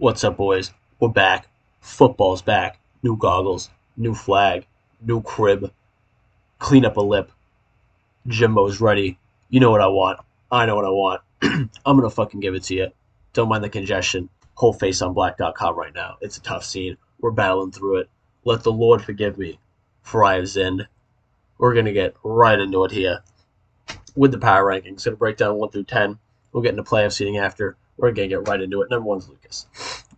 What's up, boys? We're back. Football's back. New goggles, new flag, new crib, clean up a lip. Jimbo's ready. You know what I want. I know what I want. I'm going to fucking give it to you. Don't mind the congestion. Wholefaceonblack.com right now. It's a tough scene. We're battling through it. Let the Lord forgive me, for I have sinned. We're going to get right into it here with the power rankings. Going to break down 1 through 10. We'll get into playoff seeding after. We're going to get right into it. Number one's Lucas.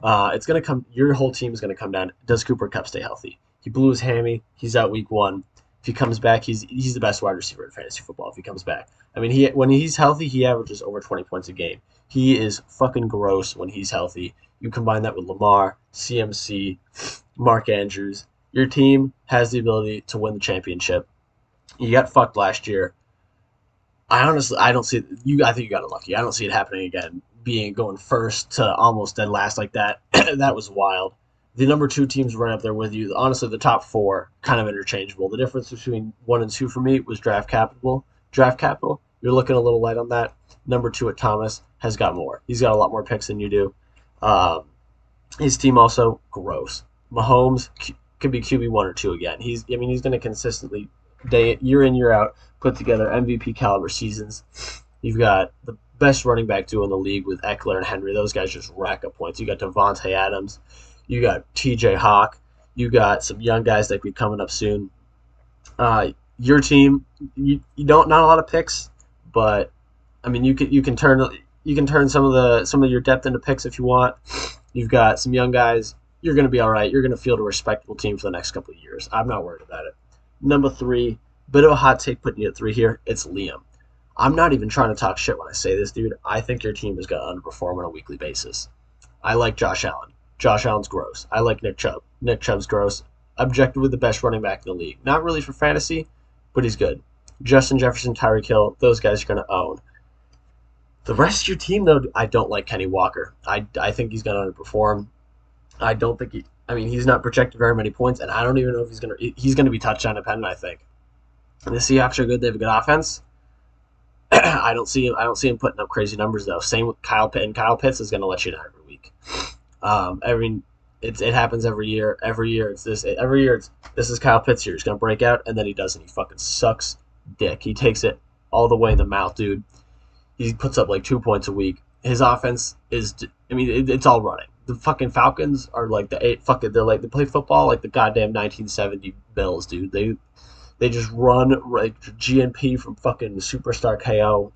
It's going to come. Your whole team is going to come down. Does Cooper Kupp stay healthy? He blew his hammy. He's out week 1. If he comes back, he's the best wide receiver in fantasy football. If he comes back, I mean, when he's healthy, he averages over 20 points a game. He is fucking gross when he's healthy. You combine that with Lamar, CMC, Mark Andrews. Your team has the ability to win the championship. You got fucked last year. I don't see you. I think you got unlucky. I don't see it happening again. Going first to almost dead last like that, that was wild. The number 2 teams right up there with you. Honestly, the top 4 kind of interchangeable. The difference between 1 and 2 for me was draft capital. Draft capital, you're looking a little light on that. Number 2 at Thomas has got more. He's got a lot more picks than you do. His team also gross. Mahomes could be QB 1 or 2 again. He's going to consistently year in year out put together MVP caliber seasons. You've got the best running back duo in the league with Eckler and Henry. Those guys just rack up points. You got Devontae Adams. You got TJ Hawk. You got some young guys that be coming up soon. Your team, you don't not a lot of picks, but I mean you can turn some of your depth into picks if you want. You've got some young guys. You're going to be all right. You're going to field a respectable team for the next couple of years. I'm not worried about it. Number 3, bit of a hot take putting you at 3 here. It's Liam. I'm not even trying to talk shit when I say this, dude. I think your team is going to underperform on a weekly basis. I like Josh Allen. Josh Allen's gross. I like Nick Chubb. Nick Chubb's gross. Objectively the best running back in the league. Not really for fantasy, but he's good. Justin Jefferson, Tyreek Hill, those guys are going to own. The rest of your team, though, I don't like Kenny Walker. I think he's going to underperform. I don't think he's not projected very many points, and I don't even know if he's going to be touchdown dependent, I think. And the Seahawks are good. They have a good offense. I don't see him putting up crazy numbers though. Same with Kyle Pitts. And Kyle Pitts is going to let you down every week. It happens every year. Every year it's this. Every year this is Kyle Pitts here. He's going to break out, and then he doesn't. He fucking sucks dick. He takes it all the way in the mouth, dude. He puts up like 2 points a week. His offense is. It's all running. The fucking Falcons are like they play football like the goddamn 1970 Bills, dude. They just run like GNP from fucking Superstar KO.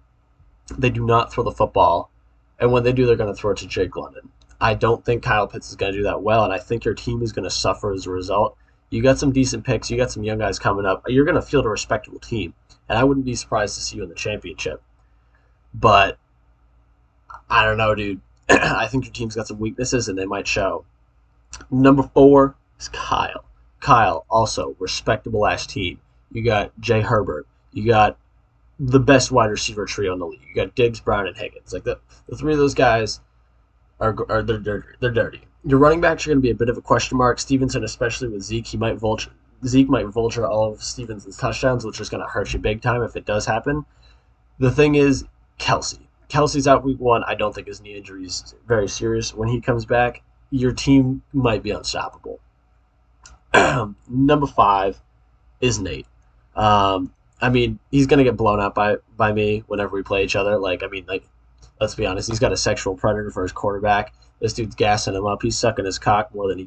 They do not throw the football. And when they do, they're going to throw it to Jake London. I don't think Kyle Pitts is going to do that well, and I think your team is going to suffer as a result. You got some decent picks. You got some young guys coming up. You're going to field a respectable team, and I wouldn't be surprised to see you in the championship. But I don't know, dude. I think your team's got some weaknesses, and they might show. Number 4 is Kyle. Kyle, also, respectable-ass team. You got Jay Herbert. You got the best wide receiver trio in the league. You got Diggs, Brown, and Higgins. Like the 3 of those guys are they're dirty. Your running backs are going to be a bit of a question mark. Stevenson, especially with Zeke, Zeke might vulture all of Stevenson's touchdowns, which is going to hurt you big time if it does happen. The thing is, Kelsey. Kelsey's out week 1. I don't think his knee injury is very serious. When he comes back, your team might be unstoppable. Number 5 is Nate. He's gonna get blown out by me whenever we play each other. Let's be honest, he's got a sexual predator for his quarterback. This dude's gassing him up. He's sucking his cock more than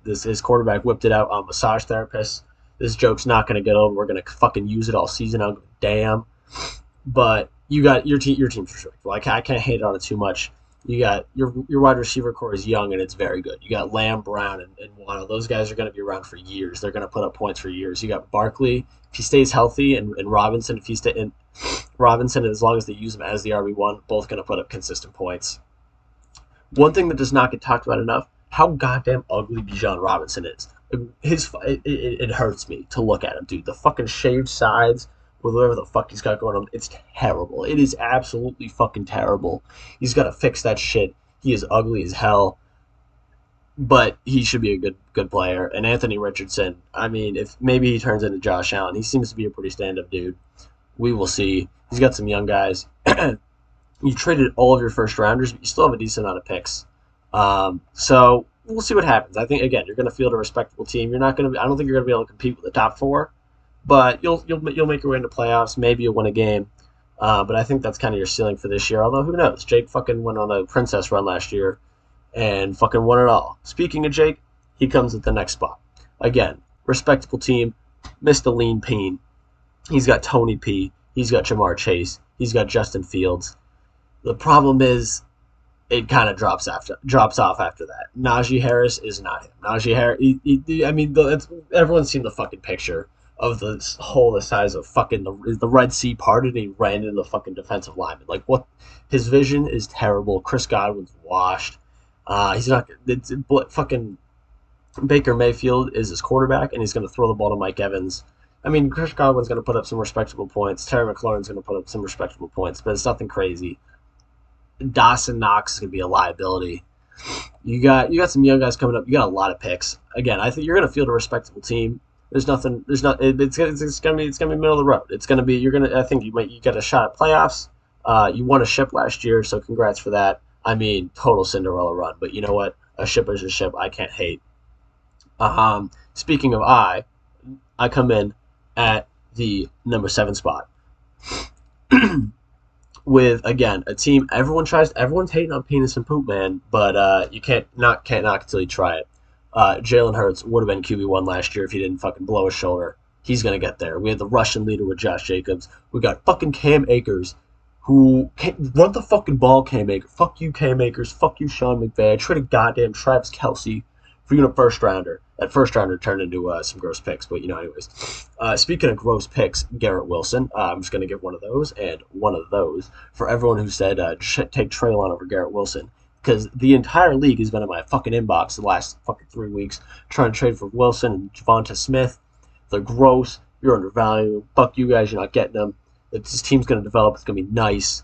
his quarterback whipped it out on massage therapists. This joke's not gonna get old. We're gonna fucking use it all season. I'm damn. But you got your team's respectable. I can't hate on it too much. You got your wide receiver core is young and it's very good. You got Lamb, Brown, and Waddle. Those guys are going to be around for years. They're going to put up points for years. You got Barkley if he stays healthy, and Robinson Robinson, as long as they use him as the RB1, both going to put up consistent points. One thing that does not get talked about enough: how goddamn ugly Bijan Robinson is. It hurts me to look at him, dude. The fucking shaved sides with whatever the fuck he's got going on. It's terrible. It is absolutely fucking terrible. He's got to fix that shit. He is ugly as hell. But he should be a good player. And Anthony Richardson, if maybe he turns into Josh Allen, he seems to be a pretty stand-up dude. We will see. He's got some young guys. You traded all of your first rounders, but you still have a decent amount of picks. So we'll see what happens. I think again, you're going to field a respectable team. You're not going to. I don't think you're going to be able to compete with the top four, but you'll make your way into playoffs. Maybe you'll win a game. But I think that's kind of your ceiling for this year. Although who knows? Jake fucking went on a princess run last year and fucking won it all. Speaking of Jake, he comes at the next spot. Again, respectable team. Mr. Lean Peen. He's got Tony P. He's got Jamar Chase. He's got Justin Fields. The problem is it kind of drops off after that. Najee Harris is not him. Najee Harris. I mean, everyone's seen the fucking picture of the hole the size of fucking the Red Sea parted, and he ran into the fucking defensive lineman. Like what? His vision is terrible. Chris Godwin's washed. He's not. Fucking Baker Mayfield is his quarterback, and he's going to throw the ball to Mike Evans. I mean, Chris Godwin's going to put up some respectable points. Terry McLaurin's going to put up some respectable points, but it's nothing crazy. Dawson Knox is going to be a liability. You got some young guys coming up. You got a lot of picks. Again, I think you're going to field a respectable team. There's nothing. There's not. It's going to be middle of the road. It's going to be. You're going to. I think you got a shot at playoffs. You won a ship last year, so congrats for that. I mean, total Cinderella run. But you know what? A ship is a ship. I can't hate. Speaking of I come in at the number 7 spot. With again a team everyone's hating on penis and poop, man, but you can't knock until you try it. Jalen Hurts would have been QB1 last year if he didn't fucking blow his shoulder. He's gonna get there. We had the Russian leader with Josh Jacobs. We got fucking Cam Akers, who can't run the fucking ball. Cam Akers, fuck you, Cam Akers, fuck you, Sean McVay. I traded goddamn Travis Kelce for a first rounder. That first rounder turned into some gross picks, but anyways. Speaking of gross picks, Garrett Wilson. I'm just going to give one of those and one of those for everyone who said take Treylon over Garrett Wilson. Because the entire league has been in my fucking inbox the last fucking 3 weeks trying to trade for Wilson and Javonta Smith. They're gross. You're undervalued. Fuck you guys. You're not getting them. This team's going to develop. It's going to be nice.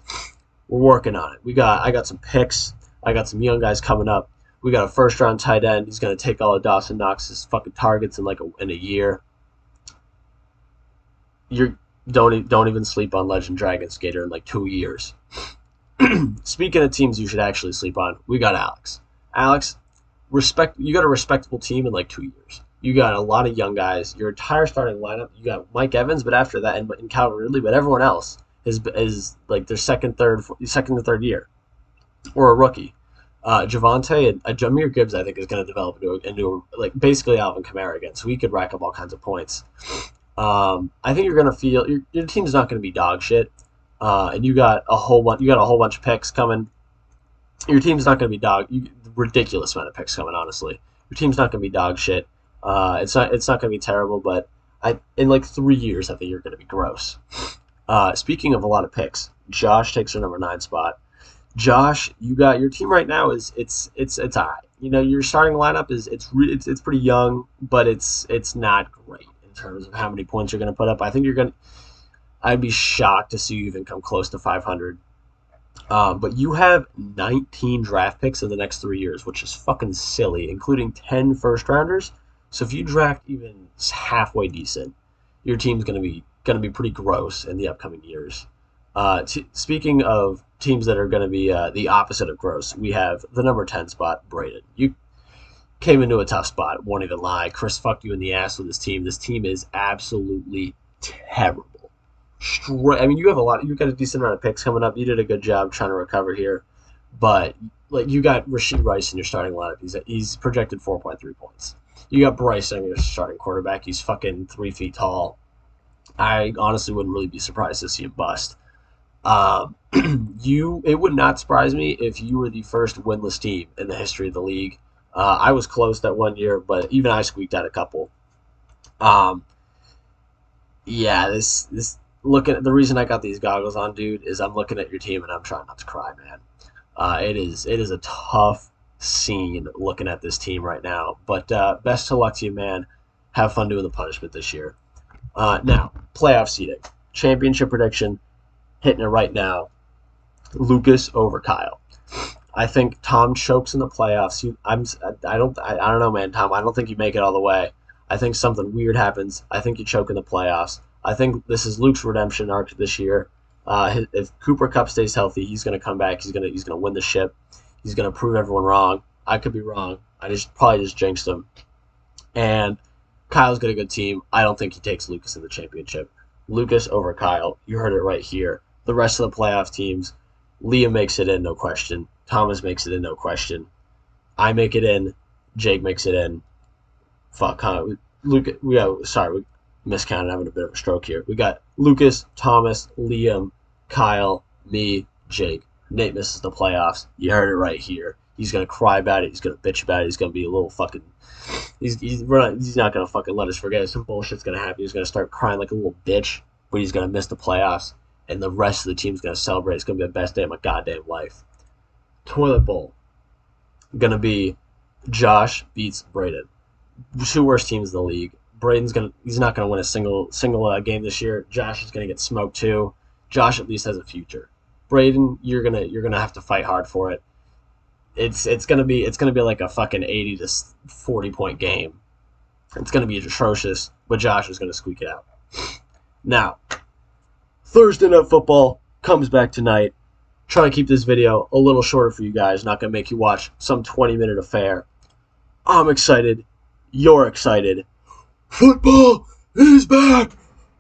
We're working on it. I got some picks. I got some young guys coming up. We got a first-round tight end. He's going to take all of Dawson Knox's fucking targets in a year. Don't even sleep on Legend Dragon Skater in 2 years. Speaking of teams you should actually sleep on, we got Alex. Alex, you got a respectable team in 2 years. You got a lot of young guys. Your entire starting lineup, you got Mike Evans, but after that, and Calvin Ridley, but everyone else is their second to third year, or a rookie. Javonte and Jahmyr Gibbs, I think, is going to develop into basically Alvin Kamara again, so he could rack up all kinds of points. I think you're going to feel your team's not going to be dog shit, and you got a whole bunch of picks coming. Your team's not going to be ridiculous amount of picks coming. Honestly, your team's not going to be dog shit. It's not going to be terrible, but in 3 years, I think you're going to be gross. Speaking of a lot of picks, Josh takes your number 9 spot. Josh, you got your team right now it's all right. Your starting lineup it's pretty young, but it's not great in terms of how many points you're going to put up. I think I'd be shocked to see you even come close to 500. But you have 19 draft picks in the next 3 years, which is fucking silly, including 10 first rounders. So if you draft even halfway decent, your team's going to be pretty gross in the upcoming years. Speaking of teams that are going to be the opposite of gross, we have the number 10 spot, Braden. You came into a tough spot, won't even lie. Chris fucked you in the ass with this team. This team is absolutely terrible. You've got a decent amount of picks coming up. You did a good job trying to recover here. But you got Rashee Rice in your starting lineup. He's projected 4.3 points. You got Bryce in your starting quarterback. He's fucking 3 feet tall. I honestly wouldn't really be surprised to see him bust. It would not surprise me if you were the first winless team in the history of the league. I was close that 1 year, but even I squeaked out a couple. This the reason I got these goggles on, dude, is I'm looking at your team and I'm trying not to cry, man. It is a tough scene looking at this team right now, but best of luck to you, man. Have fun doing the punishment this year. Now, playoff seeding, championship prediction. Hitting it right now. Lucas over Kyle. I think Tom chokes in the playoffs. I don't know, man. Tom, I don't think you make it all the way. I think something weird happens. I think you choke in the playoffs. I think this is Luke's redemption arc this year. If Cooper Kupp stays healthy, he's going to come back. He's going to win the ship. He's going to prove everyone wrong. I could be wrong. I probably just jinxed him. And Kyle's got a good team. I don't think he takes Lucas in the championship. Lucas over Kyle. You heard it right here. The rest of the playoff teams, Liam makes it in, no question. Thomas makes it in, no question. I make it in. Jake makes it in. Fuck, Lucas. We miscounted, having a bit of a stroke here. We got Lucas, Thomas, Liam, Kyle, me, Jake. Nate misses the playoffs. You heard it right here. He's gonna cry about it. He's gonna bitch about it. He's gonna be a little fucking. He's not gonna fucking let us forget it. Some bullshit's gonna happen. He's gonna start crying like a little bitch, but he's gonna miss the playoffs, and the rest of the team's gonna celebrate. It's gonna be the best day of my goddamn life. Toilet bowl. Gonna be Josh beats Braden. Two worst teams in the league. He's not gonna win a single game this year. Josh is gonna get smoked too. Josh at least has a future. Braden, you're gonna have to fight hard for it. It's gonna be like a fucking 80 to 40 point game. It's gonna be atrocious, but Josh is gonna squeak it out. Now, Thursday Night Football comes back tonight. Try to keep this video a little shorter for you guys. Not gonna make you watch some 20-minute affair. I'm excited. You're excited. Football is back.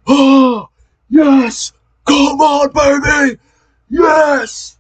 Oh yes! Come on, baby! Yes!